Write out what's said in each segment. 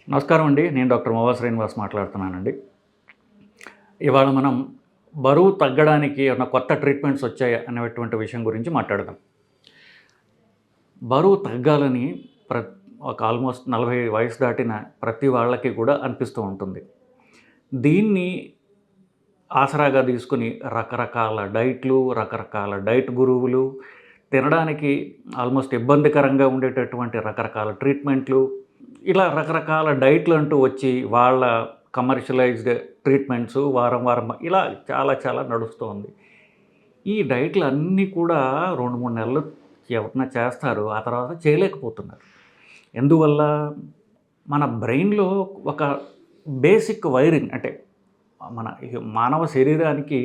నమస్కారం అండి. నేను డాక్టర్ మోవా శ్రీనివాస్ మాట్లాడుతున్నానండి. ఇవాళ మనం బరువు తగ్గడానికి ఏమన్నా కొత్త ట్రీట్మెంట్స్ వచ్చాయా అనేటువంటి విషయం గురించి మాట్లాడదాం. బరువు తగ్గాలని ప్ర ఒక ఆల్మోస్ట్ 40 వయసు దాటిన ప్రతి వాళ్ళకి కూడా అనిపిస్తూ ఉంటుంది. దీన్ని ఆసరాగా తీసుకొని రకరకాల డైట్‌లు, రకరకాల డైట్ గురువులు, తినడానికి ఆల్మోస్ట్ ఇబ్బందికరంగా ఉండేటటువంటి రకరకాల ట్రీట్మెంట్లు, ఇలా రకరకాల డైట్‌లు అంటూ వచ్చి వాళ్ళ కమర్షియలైజ్డ్ ట్రీట్మెంట్సు వారం వారం ఇలా చాలా చాలా నడుస్తూ ఉంది. ఈ డైట్‌లన్నీ కూడా 2, 3 నెలలు ఎవరైనా చేస్తారు. ఆ తర్వాత చేయలేకపోతున్నారు. ఎందువల్ల? మన బ్రెయిన్‌లో ఒక బేసిక్ వైరింగ్ అంటే మన మానవ శరీరానికి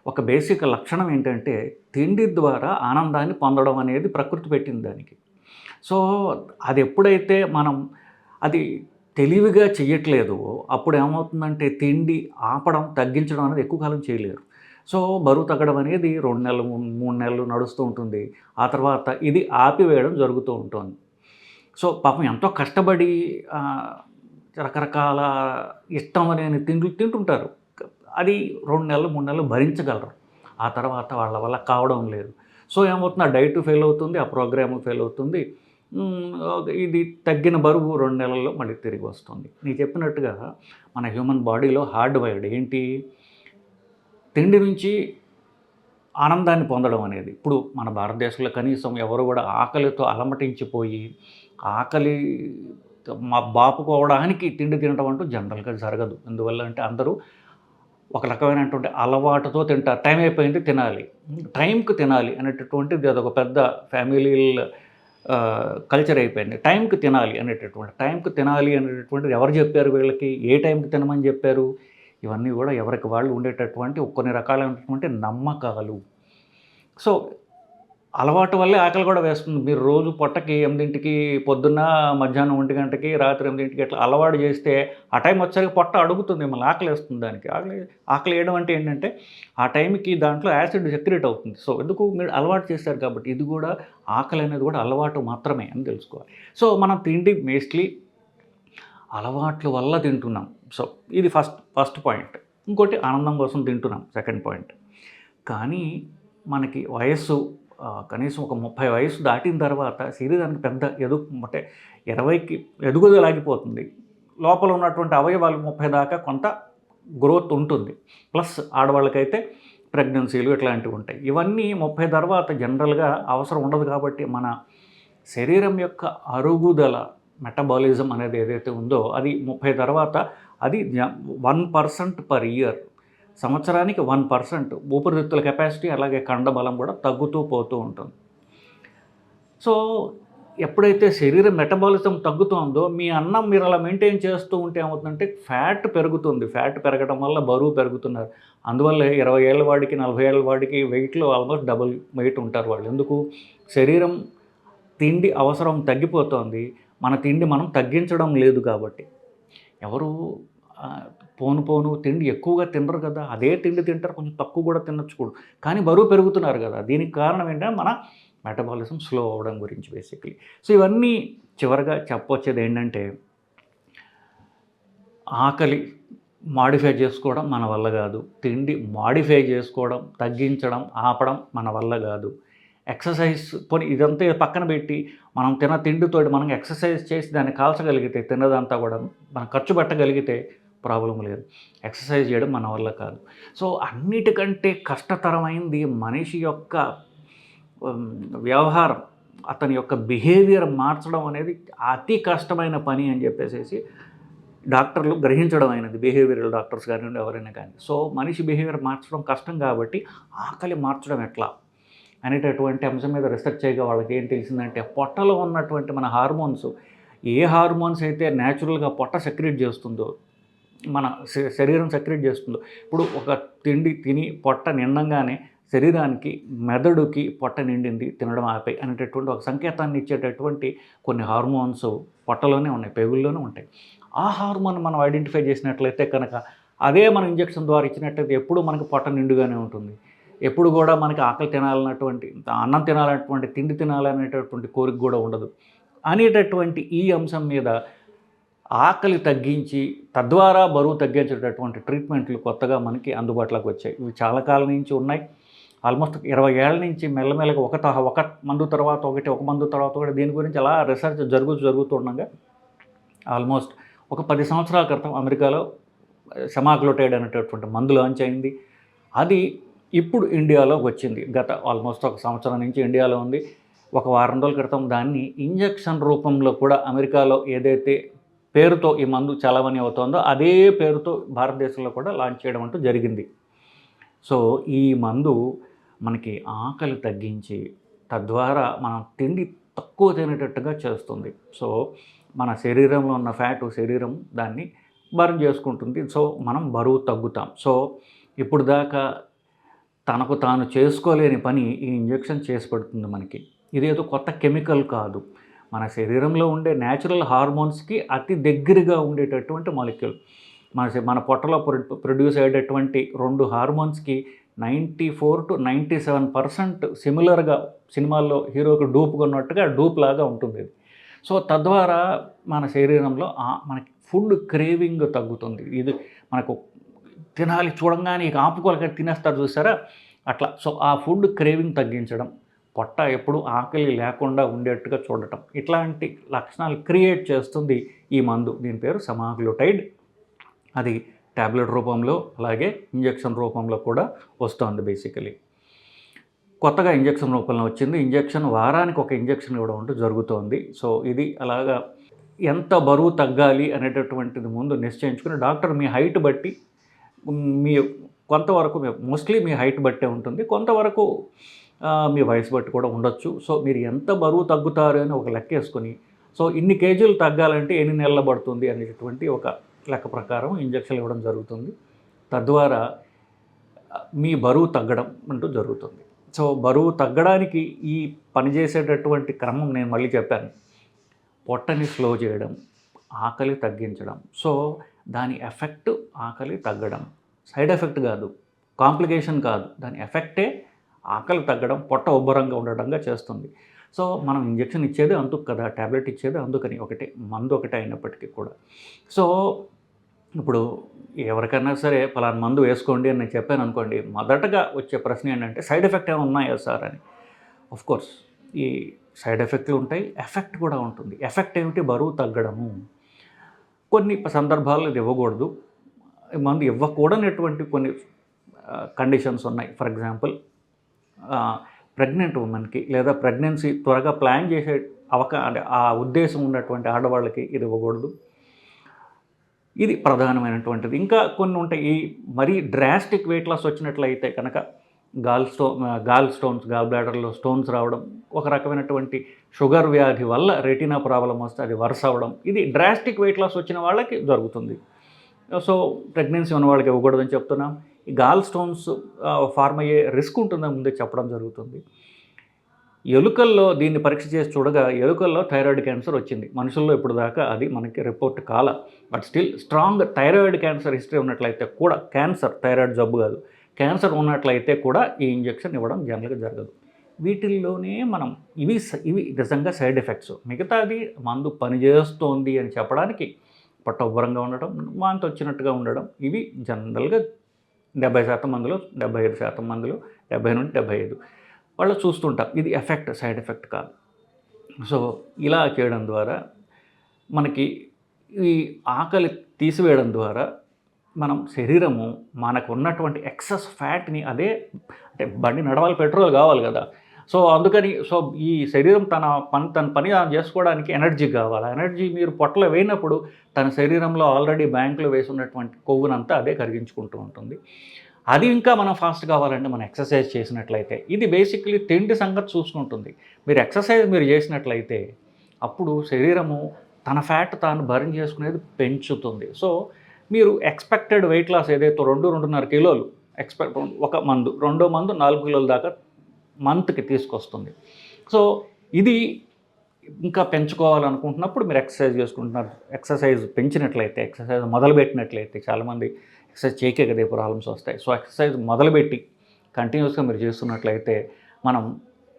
ఒక బేసిక్ లక్షణం ఏంటంటే తిండి ద్వారా ఆనందాన్ని పొందడం అనేది ప్రకృతి పెట్టింది దానికి. సో, అదెప్పుడైతే మనం అది తెలివిగా చెయ్యట్లేదో అప్పుడు ఏమవుతుందంటే తిండి ఆపడం, తగ్గించడం అనేది ఎక్కువ కాలం చేయలేరు. సో, బరువు తగ్గడం అనేది 2 నెలలు, 3 నెలలు నడుస్తూ ఉంటుంది. ఆ తర్వాత ఇది ఆపివేయడం జరుగుతూ ఉంటుంది. సో, పాపం ఎంతో కష్టపడి రకరకాల ఇష్టం లేని తిండ్లు తింటుంటారు. అది 2 నెలలు, 3 నెలలు భరించగలరు. ఆ తర్వాత వాళ్ళ వల్ల కావడం లేదు. సో, ఏమవుతుంది ఆ డైట్ ఫెయిల్ అవుతుంది. ఆ ప్రోగ్రాము ఫెయిల్ అవుతుంది. ఇది తగ్గిన బరువు 2 నెలల్లో మళ్ళీ తిరిగి వస్తుంది. నేను చెప్పినట్టుగా మన హ్యూమన్ బాడీలో హార్డ్‌వైర్డ్ ఏంటి? తిండి నుంచి ఆనందాన్ని పొందడం అనేది. ఇప్పుడు మన భారతదేశంలో కనీసం ఎవరు కూడా ఆకలితో అలమటించిపోయి, ఆకలి బాపుకోవడానికి తిండి తినడం అంటూ జనరల్‌గా జరగదు. ఎందువల్ల అంటే అందరూ ఒక రకమైనటువంటి అలవాటుతో తింటారు. టైం అయిపోయింది తినాలి. టైంకి తినాలి అనేటటువంటిది అదొక పెద్ద ఫ్యామిలీల కల్చర్ అయిపోయింది. టైంకి తినాలి అనేటటువంటిది ఎవరు చెప్పారు వీళ్ళకి? ఏ టైంకి తినమని చెప్పారు? ఇవన్నీ కూడా ఎవరికి వాళ్ళు ఉండేటటువంటి కొన్ని రకాలైనటువంటి నమ్మకాలు. సో, అలవాటు వల్లే ఆకలి కూడా వేస్తుంది. మీరు రోజు పొట్టకి 8కి పొద్దున్న, మధ్యాహ్నం 1 రాత్రి 8కి అట్లా అలవాటు చేస్తే ఆ టైం వచ్చేసరికి పొట్ట అడుగుతుంది మిమ్మల్ని ఆకలేస్తుంది దానికి. ఆకలేయడం అంటే ఏంటంటే ఆ టైంకి దాంట్లో యాసిడ్ సెక్రెట్ అవుతుంది. సో, ఎందుకు మీరు అలవాటు చేశారు కాబట్టి ఇది కూడా ఆకలి అనేది కూడా అలవాటు మాత్రమే అని తెలుసుకోవాలి. సో, మనం తిండి మోస్ట్‌లీ అలవాట్ల వల్ల తింటున్నాం. సో, ఇది ఫస్ట్ పాయింట్. ఇంకోటి ఆనందం కోసం తింటున్నాం సెకండ్ పాయింట్. కానీ మనకి వయస్సు కనీసం ఒక 30 వయసు దాటిన తర్వాత శరీరానికి పెద్ద అంటే 20కి ఎదుగుదల ఆగిపోతుంది. లోపల ఉన్నటువంటి అవయవాలు 30 దాకా కొంత గ్రోత్ ఉంటుంది. ప్లస్ ఆడవాళ్ళకైతే ప్రెగ్నెన్సీలు ఇట్లాంటివి ఉంటాయి. ఇవన్నీ 30 తర్వాత జనరల్‌గా అవసరం ఉండదు కాబట్టి మన శరీరం యొక్క అరుగుదల మెటబాలిజం అనేది ఏదైతే ఉందో అది 30 తర్వాత అది 1% పర్ ఇయర్. సంవత్సరానికి 1% ఊపిరితిత్తుల కెపాసిటీ అలాగే కండబలం కూడా తగ్గుతూ పోతూ ఉంటుంది. సో, ఎప్పుడైతే శరీర మెటబాలిజం తగ్గుతోందో మీ అన్నం మీరు అలా మెయింటైన్ చేస్తూ ఉంటే ఏమవుతుందంటే ఫ్యాట్ పెరుగుతుంది. ఫ్యాట్ పెరగడం వల్ల బరువు పెరుగుతున్నారు. అందువల్లే 20 ఏళ్ల వాడికి, 40 ఏళ్ల వాడికి వెయిట్‌లో ఆల్మోస్ట్ డబుల్ వెయిట్ ఉంటారు వాళ్ళు. ఎందుకు? శరీరం తిండి అవసరం తగ్గిపోతోంది. మన తిండి మనం తగ్గించడం లేదు కాబట్టి. ఎవరు పోను తిండి ఎక్కువగా తినరు కదా! అదే తిండి తింటారు. కొంచెం తక్కువ కూడా తినొచ్చు కూడా. కానీ బరువు పెరుగుతున్నారు కదా! దీనికి కారణం ఏంటంటే మన మెటబాలిజం స్లో అవ్వడం గురించి బేసిక్‌లీ. సో, ఇవన్నీ చివరగా చెప్పొచ్చేదేంటంటే ఆకలి మాడిఫై చేసుకోవడం మన వల్ల కాదు. తిండి మాడిఫై చేసుకోవడం, తగ్గించడం, ఆపడం మన వల్ల కాదు. ఎక్సర్సైజ్ పోనీ ఇదంతా పక్కన పెట్టి మనం తిన్న తిండితోటి మనం ఎక్సర్సైజ్ చేసి దాన్ని కాల్చగలిగితే తిన్నదంతా కూడా మనం ఖర్చు పెట్టగలిగితే ప్రాబ్లమ్ లేదు. ఎక్సర్సైజ్ చేయడం మన వల్ల కాదు. సో, అన్నిటికంటే కష్టతరమైంది మనిషి యొక్క వ్యవహారం, అతని యొక్క బిహేవియర్ మార్చడం అనేది అతి కష్టమైన పని అని చెప్పేసేసి డాక్టర్లు గ్రహించడం అయినది. బిహేవియరల్ డాక్టర్స్ కానివ్వండి ఎవరైనా కానీ. సో, మనిషి బిహేవియర్ మార్చడం కష్టం కాబట్టి ఆకలి మార్చడం ఎట్లా అనేటటువంటి అంశం మీద రీసెర్చ్ చేయగా వాళ్ళకి ఏం తెలిసిందంటే పొట్టలో ఉన్నటువంటి మన హార్మోన్స్ ఏ హార్మోన్స్ అయితే న్యాచురల్‌గా పొట్ట సెక్రీట్ చేస్తుందో, మన శరీరం సెక్రీట్ చేస్తుందో, ఇప్పుడు ఒక తిండి తిని పొట్ట నిండంగానే శరీరానికి, మెదడుకి పొట్ట నిండింది తినడం ఆపేయి అనేటటువంటి ఒక సంకేతాన్ని ఇచ్చేటటువంటి కొన్ని హార్మోన్స్ పొట్టలోనే ఉన్నాయి, పేగుల్లోనే ఉంటాయి. ఆ హార్మోన్ మనం ఐడెంటిఫై చేసినట్లయితే కనుక అదే మనం ఇంజెక్షన్ ద్వారా ఇచ్చినట్లయితే ఎప్పుడూ మనకు పొట్ట నిండుగానే ఉంటుంది. ఎప్పుడు కూడా మనకి ఆకలి తినాలన్నటువంటి, అన్నం తినాలన్నటువంటి, తిండి తినాలనేటటువంటి కోరిక కూడా ఉండదు అనేటటువంటి ఈ అంశం మీద ఆకలి తగ్గించి తద్వారా బరువు తగ్గించేటటువంటి ట్రీట్మెంట్లు కొత్తగా మనకి అందుబాటులోకి వచ్చాయి. ఇవి చాలా కాలం నుంచి ఉన్నాయి. ఆల్మోస్ట్ 20 ఏళ్ల నుంచి మెల్లమెల్లగా ఒక మందు తర్వాత ఒకటి, ఒక మందు తర్వాత ఒకటి దీని గురించి అలా రీసెర్చ్ జరుగుతుండగా ఆల్మోస్ట్ ఒక 10 సంవత్సరాల క్రితం అమెరికాలో సెమాగ్లూటైడ్ అనేటటువంటి మందు లాంచ్ అయింది. అది ఇప్పుడు ఇండియాలోకి వచ్చింది. గత ఆల్మోస్ట్ ఒక సంవత్సరం నుంచి ఇండియాలో ఉంది. ఒక వారం రోజుల క్రితం దాన్ని ఇంజెక్షన్ రూపంలో కూడా అమెరికాలో ఏదైతే పేరుతో ఈ మందు చలామణి అవుతోందో అదే పేరుతో భారతదేశంలో కూడా లాంచ్ చేయడం అంటూ జరిగింది. సో ఈ మందు మనకి ఆకలి తగ్గించి తద్వారా మనం తిండి తక్కువ తినేటట్టుగా చేస్తుంది. సో మన శరీరంలో ఉన్న ఫ్యాటు శరీరం దాన్ని బర్న్ చేసుకుంటుంది. సో మనం బరువు తగ్గుతాం. సో ఇప్పుడు దాకా తనకు తాను చేసుకోలేని పని ఈ ఇంజెక్షన్ చేసి పెడుతుంది మనకి. ఇదేదో కొత్త కెమికల్ కాదు. మన శరీరంలో ఉండే న్యాచురల్ హార్మోన్స్కి అతి దగ్గరగా ఉండేటటువంటి మాలిక్యూల్. మన పొట్టలో ప్రొడ్యూస్ అయ్యేటటువంటి 2 హార్మోన్స్కి 94 to 97% సిమిలర్గా సినిమాల్లో హీరోకి డూప్గా ఉన్నట్టుగా డూప్ లాగా ఉంటుంది. సో తద్వారా మన శరీరంలో మనకి ఫుడ్ క్రేవింగ్ తగ్గుతుంది. ఇది మనకు తినాలి చూడంగానే ఇక ఆపుకోలేక తినేస్తారు చూసారా అట్లా. సో ఆ ఫుడ్ క్రేవింగ్ తగ్గించడం, పొట్ట ఎప్పుడు ఆకలి లేకుండా ఉండేట్టుగా చూడటం, ఇట్లాంటి లక్షణాలు క్రియేట్ చేస్తుంది ఈ మందు. దీని పేరు సెమాగ్లూటైడ్. అది ట్యాబ్లెట్ రూపంలో అలాగే ఇంజెక్షన్ రూపంలో కూడా వస్తుంది. బేసికలీ కొత్తగా ఇంజెక్షన్ రూపంలో వచ్చింది. ఇంజెక్షన్ వారానికి ఒక ఇంజెక్షన్ ఇవ్వడం అంటూ జరుగుతోంది. సో ఇది అలాగా ఎంత బరువు తగ్గాలి అనేటటువంటిది ముందు నిశ్చయించుకుని డాక్టర్ మీ హైట్ బట్టి మీ కొంతవరకు మోస్ట్లీ మీ హైట్ బట్టే ఉంటుంది, కొంతవరకు మీ వయసు బట్టి కూడా ఉండొచ్చు. సో మీరు ఎంత బరువు తగ్గుతారు అని ఒక లెక్క వేసుకొని సో ఇన్ని కేజీలు తగ్గాలంటే ఎన్ని నెలలు పడుతుంది అనేటటువంటి ఒక లెక్క ప్రకారం ఇంజెక్షన్ ఇవ్వడం జరుగుతుంది. తద్వారా మీ బరువు తగ్గడం అంటూ జరుగుతుంది. సో బరువు తగ్గడానికి ఈ పనిచేసేటటువంటి క్రమం నేను మళ్ళీ చెప్పాను. పొట్టని స్లో చేయడం, ఆకలి తగ్గించడం. సో దాని ఎఫెక్ట్ ఆకలి తగ్గడం, సైడ్ ఎఫెక్ట్ కాదు, కాంప్లికేషన్ కాదు, దాని ఎఫెక్టే ఆకలి తగ్గడం, పొట్ట ఉబ్బరంగా ఉండడంగా చేస్తుంది. సో మనం ఇంజెక్షన్ ఇచ్చేది అందుకు కదా, ట్యాబ్లెట్ ఇచ్చేది అందుకని, ఒకటే మందు ఒకటే అయినప్పటికీ కూడా. సో ఇప్పుడు ఎవరికైనా సరే పలానా మందు వేసుకోండి అని నేను చెప్పాను అనుకోండి, మొదటగా వచ్చే ప్రశ్న ఏంటంటే సైడ్ ఎఫెక్ట్ ఏమైనా ఉన్నాయా సార్ అని. ఆఫ్కోర్స్ ఈ సైడ్ ఎఫెక్ట్లు ఉంటాయి, ఎఫెక్ట్ కూడా ఉంటుంది. ఎఫెక్ట్ ఏమిటి? బరువు తగ్గడము. కొన్ని సందర్భాల్లో ఇది ఇవ్వకూడదు, మందు ఇవ్వకూడనటువంటి కొన్ని కండిషన్స్ ఉన్నాయి. ఫర్ ఎగ్జాంపుల్ ప్రెగ్నెంట్ ఉమెన్కి లేదా ప్రెగ్నెన్సీ త్వరగా ప్లాన్ చేసే ఆ ఉద్దేశం ఉన్నటువంటి ఆడవాళ్ళకి ఇది ఇవ్వకూడదు. ఇది ప్రధానమైనటువంటిది. ఇంకా కొన్ని ఉంటాయి. ఈ మరీ డ్రాస్టిక్ వెయిట్ లాస్ వచ్చినట్లయితే కనుక గాల్ బ్లాడర్లో స్టోన్స్ రావడం, ఒక రకమైనటువంటి షుగర్ వ్యాధి వల్ల రెటీనా ప్రాబ్లం వస్తే అది వర్స్ అవ్వడం, ఇది డ్రాస్టిక్ వెయిట్ లాస్ వచ్చిన వాళ్ళకి జరుగుతుంది. సో ప్రెగ్నెన్సీ ఉన్న వాళ్ళకి ఇవ్వకూడదని చెప్తున్నాం. ఈ గాల్ స్టోన్స్ ఫార్మ్ అయ్యే రిస్క్ ఉంటుందని ముందే చెప్పడం జరుగుతుంది. ఎలుకల్లో దీన్ని పరీక్ష చేసి చూడగా ఎలుకల్లో థైరాయిడ్ క్యాన్సర్ వచ్చింది. మనుషుల్లో ఇప్పుడు దాకా అది మనకి రిపోర్ట్ కాల. But still strong thyroid cancer history ఉన్నట్లయితే కూడా, క్యాన్సర్ థైరాయిడ్ జబ్బు కాదు, క్యాన్సర్ ఉన్నట్లయితే కూడా ఈ ఇంజెక్షన్ ఇవ్వడం జనరల్గా జరగదు. వీటిల్లోనే మనం ఇవి నిజంగా సైడ్ ఎఫెక్ట్స్. మిగతాది మందు పనిచేస్తోంది అని చెప్పడానికి పొట్ట ఉబ్బరంగా ఉండడం, వాంతి వచ్చినట్టుగా ఉండడం, ఇవి జనరల్గా 70% మందిలో, 75% మందిలో, 70 నుండి 75 వాళ్ళు చూస్తుంటాం. ఇది ఎఫెక్ట్, సైడ్ ఎఫెక్ట్ కాదు. సో ఇలా చేయడం ద్వారా మనకి ఈ ఆకలి తీసివేయడం ద్వారా మనం శరీరము మనకు ఉన్నటువంటి ఎక్సెస్ ఫ్యాట్ని, అదే అంటే బండి నడవాలి, పెట్రోల్ కావాలి కదా, సో అందుకని ఈ శరీరం తన పని చేసుకోవడానికి ఎనర్జీ కావాలి. ఎనర్జీ మీరు పొట్టలో వేయినప్పుడు తన శరీరంలో ఆల్రెడీ బ్యాంకులో వేసి ఉన్నటువంటి కొవ్వునంతా అదే కరిగించుకుంటూ ఉంటుంది. అది ఇంకా మనం ఫాస్ట్ కావాలంటే మనం ఎక్సర్సైజ్ చేసినట్లయితే, ఇది బేసిక్లీ తిండి సంగతి చూసుకుంటుంది. మీరు ఎక్సర్సైజ్ చేసినట్లయితే అప్పుడు శరీరము తన ఫ్యాట్ తాను బర్న్ చేసుకునేది పెంచుతుంది. సో మీరు ఎక్స్పెక్టెడ్ వెయిట్ లాస్ ఏదైతే 2-2.5 కిలోలు ఒక మందు, రెండో మందు 4 కిలోల దాకా మంత్కి తీసుకొస్తుంది. సో ఇది ఇంకా పెంచుకోవాలనుకుంటున్నప్పుడు మీరు ఎక్సర్సైజ్ చేసుకుంటున్నారు. ఎక్సర్సైజ్ పెంచినట్లయితే, ఎక్సర్సైజ్ మొదలుపెట్టినట్లయితే, చాలామంది ఎక్సర్సైజ్ చేయకే కదా ప్రాబ్లమ్స్ వస్తాయి. సో ఎక్సర్సైజ్ మొదలుపెట్టి కంటిన్యూస్గా మీరు చేస్తున్నట్లయితే మనం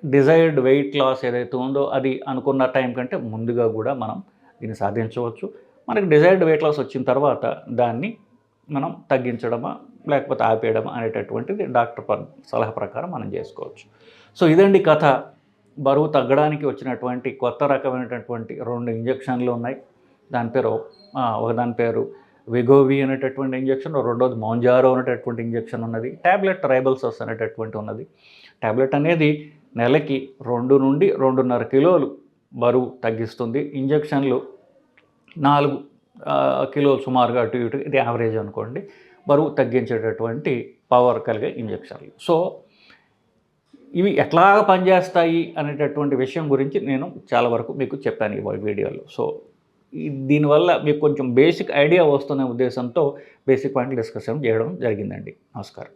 డిజైర్డ్ వెయిట్ లాస్ ఏదైతే ఉందో అది అనుకున్న టైం కంటే ముందుగా కూడా మనం దీన్ని సాధించవచ్చు. మనకి డిజైర్డ్ వెయిట్ లాస్ వచ్చిన తర్వాత దాన్ని మనం తగ్గించడమా లేకపోతే ఆపేయడమా అనేటటువంటిది డాక్టర్ సలహా ప్రకారం మనం చేసుకోవచ్చు. సో ఇదండి కథ. బరువు తగ్గడానికి వచ్చినటువంటి కొత్త రకమైనటువంటి 2 ఇంజెక్షన్లు ఉన్నాయి. ఒకదాని పేరు వెగోవి అనేటటువంటి ఇంజెక్షన్, రెండోది మౌంజారో అనేటటువంటి ఇంజెక్షన్ ఉన్నది. ట్యాబ్లెట్ రైబల్సస్ అనేటటువంటి ఉన్నది. ట్యాబ్లెట్ అనేది నెలకి 2 నుండి 2.5 కిలోలు బరువు తగ్గిస్తుంది. ఇంజెక్షన్లు 4 కిలోలు సుమారుగా అటు ఇటు, ఇది యావరేజ్ అనుకోండి, బరువు తగ్గించేటటువంటి పవర్ కలిగే ఇంజెక్షన్లు. సో ఇవి ఎట్లా పనిచేస్తాయి అనేటటువంటి విషయం గురించి నేను చాలా వరకు మీకు చెప్పాను ఈ వీడియోలో. సో దీనివల్ల మీకు కొంచెం బేసిక్ ఐడియా వస్తున్న ఉద్దేశంతో బేసిక్ పాయింట్లు డిస్కషన్ చేయడం జరిగిందండి. నమస్కారం.